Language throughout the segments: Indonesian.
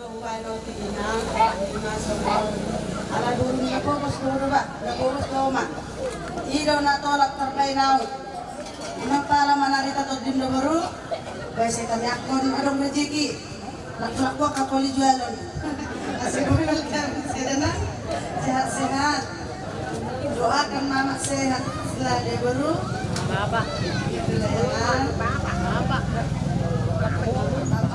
tuway no tinang, masuk. Ala dulu na po mas dulu ba? Nagurus ko ma. Ilaw na tolak terkay now. Unang pala manarita to din na baru. Kasi kami akon adong rezeki. Laklak ko kapoli jualan. Kasi bumibal ka sila na. Sehat-sehat. Doakan mama sehat. Sila dia baru. Baba. Baba.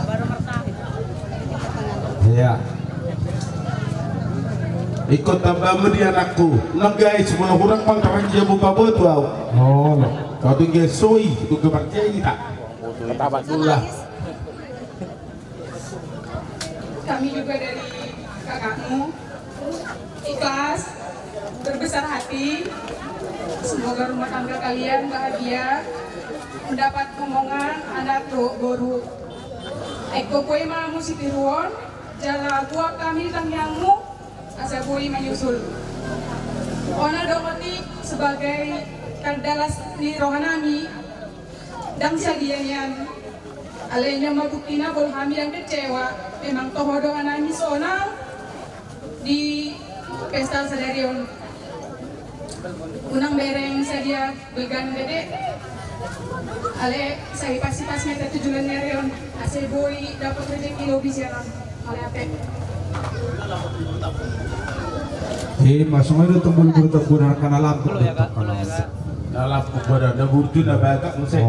Baru mertahin. Ya. Ikut tambah medi anakku. Nah guys, semua orang pang kerja buka betul. Oh, kau tinggal soi itu kepercayaan kita. Ketabat dulu lah. Kami juga dari kakakmu ikhlas, berbesar hati. Semoga rumah tangga kalian bahagia, mendapat omongan anak baru. Eko kue mamu sitiruon, jala buat kami tangyangmu, asa kue menyusul. Ona dokoti sebagai kaldalas di rohanami, dan sadianyan. Alenya mabuktina kalau kami yang kecewa, memang toho doa nami sonang di pesta sadarion. Unang bereng sadia began dede, ale saya pasti pas meta tujuan nerion, ase boy dapat rezeki lobi siaran, ale ape. Masuk aja tembul berteguran karena lampu. Dalam kepada ada burtu na bagak musik.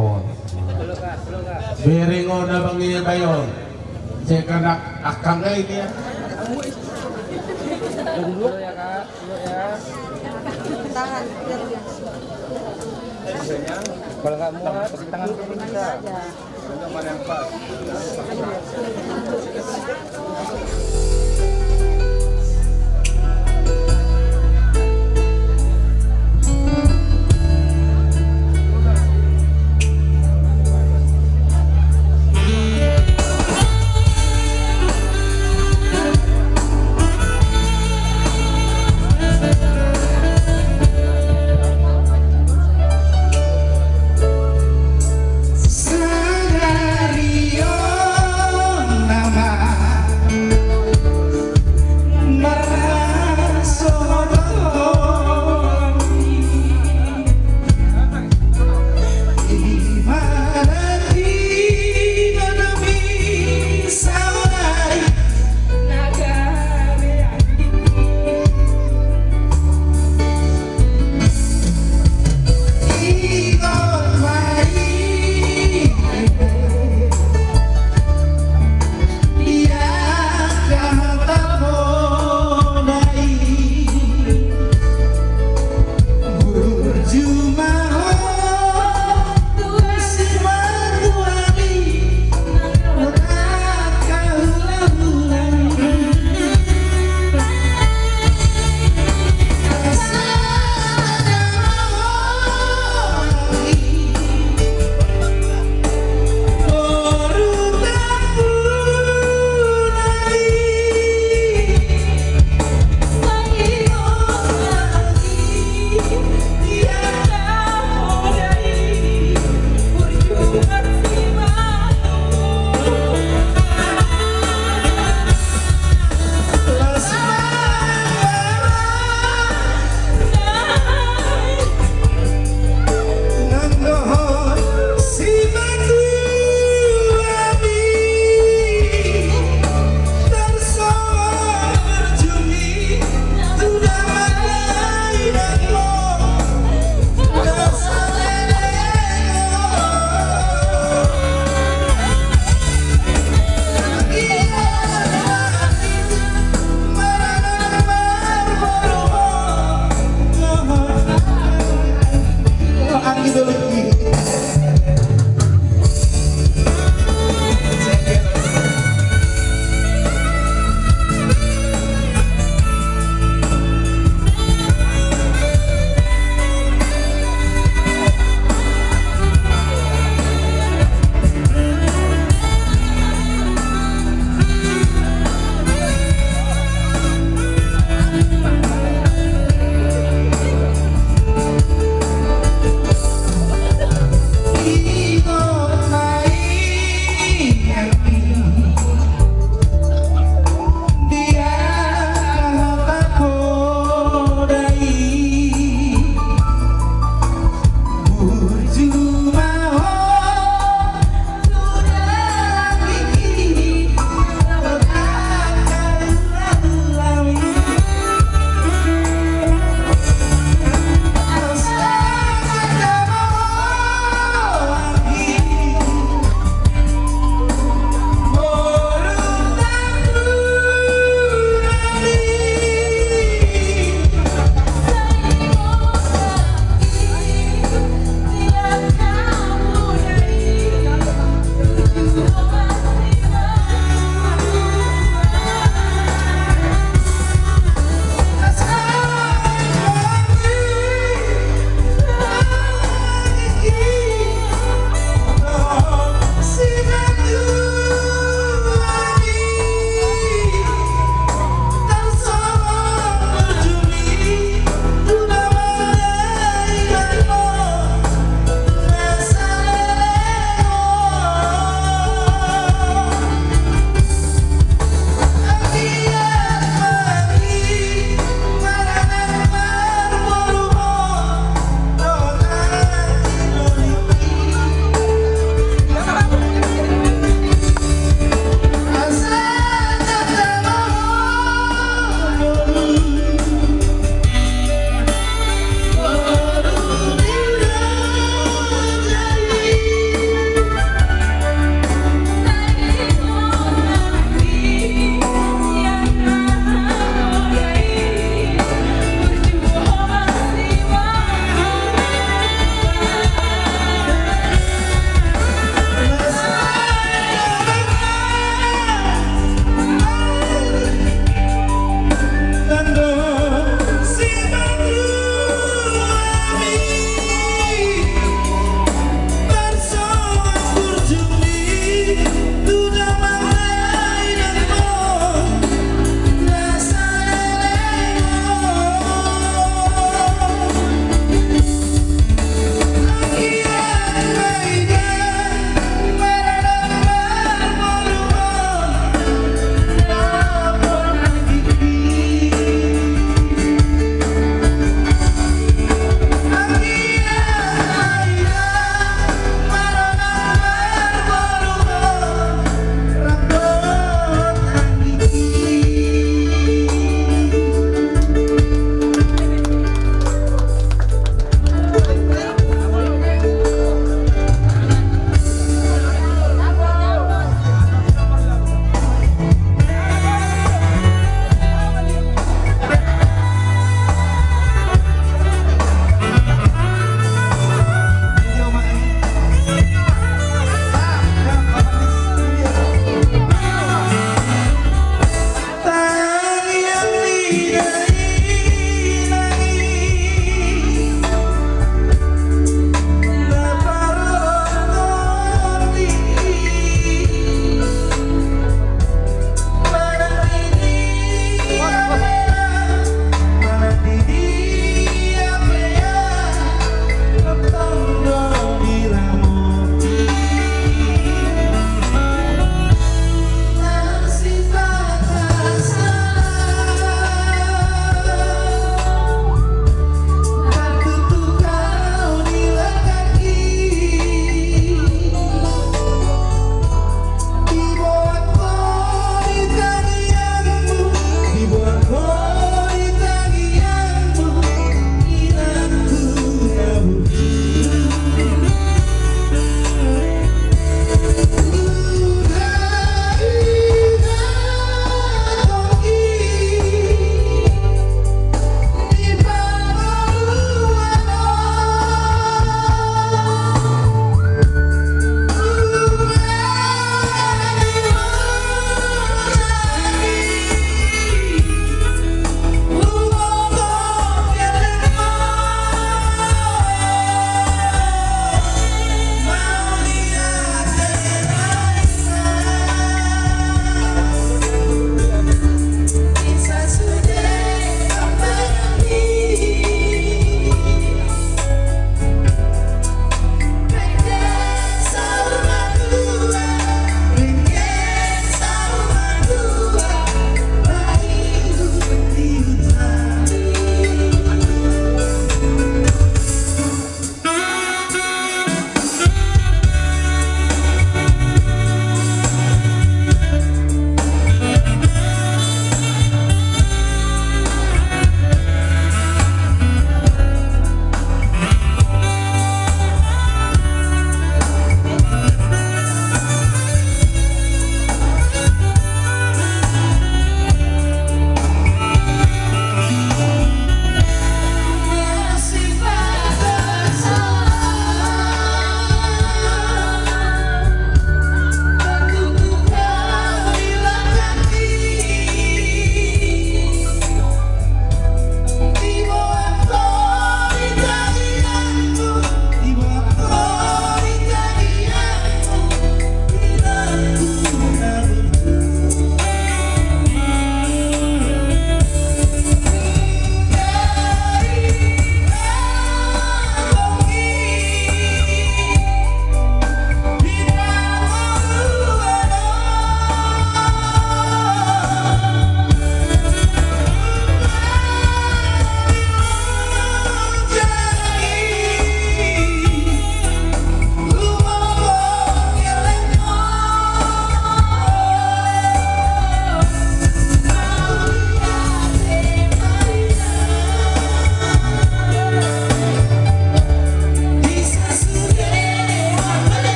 Beringo na bangi bayon. Saya kena akang gay dia. Dulu ya kak, dulu ya. Tangan. Kalau nggak muat, kasih tangan dulu bisa. Mana yang pas?